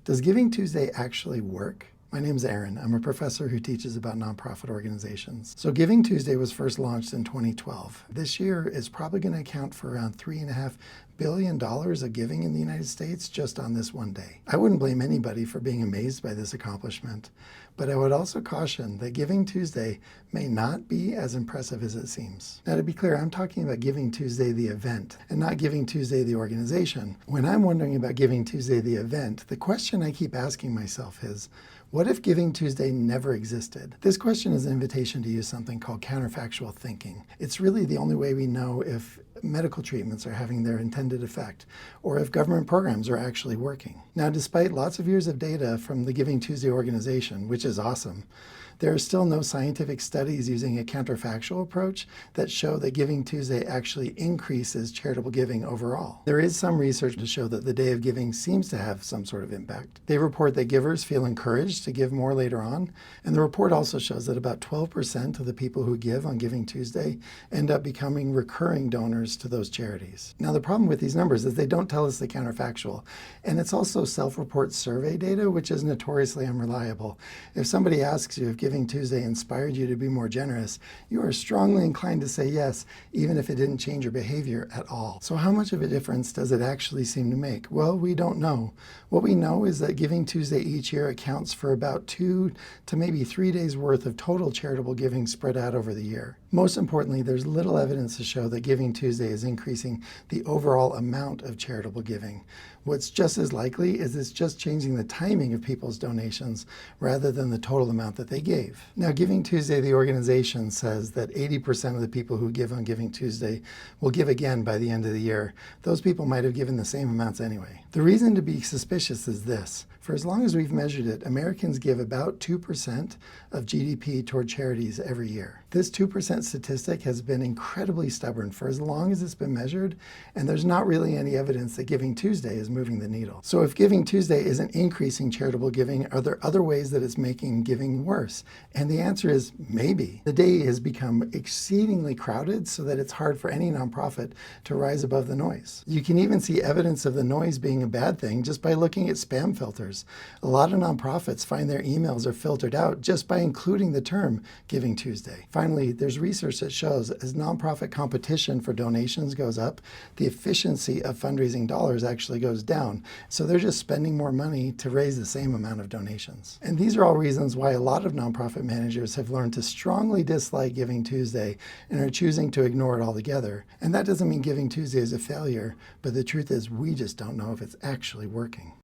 Does Giving Tuesday actually work? My name's Aaron. I'm a professor who teaches about nonprofit organizations. So Giving Tuesday was first launched in 2012. This year is probably going to account for around $3.5 billion of giving in the United States just on this one day. I wouldn't blame anybody for being amazed by this accomplishment, but I would also caution that Giving Tuesday may not be as impressive as it seems. Now, to be clear, I'm talking about Giving Tuesday the event and not Giving Tuesday the organization. When I'm wondering about Giving Tuesday the event, the question I keep asking myself is, what if Giving Tuesday never existed? This question is an invitation to use something called counterfactual thinking. It's really the only way we know if medical treatments are having their intended effect, or if government programs are actually working. Now, despite lots of years of data from the Giving Tuesday organization, which is awesome, there are still no scientific studies using a counterfactual approach that show that Giving Tuesday actually increases charitable giving overall. There is some research to show that the day of giving seems to have some sort of impact. They report that givers feel encouraged to give more later on, and the report also shows that about 12% of the people who give on Giving Tuesday end up becoming recurring donors to those charities. Now, the problem with these numbers is they don't tell us the counterfactual, and it's also self-report survey data, which is notoriously unreliable. If somebody asks you if Giving Tuesday inspired you to be more generous, you are strongly inclined to say yes, even if it didn't change your behavior at all. So how much of a difference does it actually seem to make? Well, we don't know. What we know is that Giving Tuesday each year accounts for about 2 to maybe 3 days worth of total charitable giving spread out over the year. Most importantly, there's little evidence to show that Giving Tuesday is increasing the overall amount of charitable giving. What's just as likely is it's just changing the timing of people's donations rather than the total amount that they gave. Now, Giving Tuesday, the organization, says that 80% of the people who give on Giving Tuesday will give again by the end of the year. Those people might have given the same amounts anyway. The reason to be suspicious is this. For as long as we've measured it, Americans give about 2% of GDP toward charities every year. This 2% statistic has been incredibly stubborn for as long as it's been measured, and there's not really any evidence that Giving Tuesday is moving the needle. So if Giving Tuesday isn't increasing charitable giving, are there other ways that it's making giving worse? And the answer is maybe. The day has become exceedingly crowded so that it's hard for any nonprofit to rise above the noise. You can even see evidence of the noise being a bad thing just by looking at spam filters. A lot of nonprofits find their emails are filtered out just by including the term Giving Tuesday. Finally, there's research that shows as nonprofit competition for donations goes up, the efficiency of fundraising dollars actually goes down. So they're just spending more money to raise the same amount of donations. And these are all reasons why a lot of nonprofit managers have learned to strongly dislike Giving Tuesday and are choosing to ignore it altogether. And that doesn't mean Giving Tuesday is a failure, but the truth is we just don't know if it's actually working.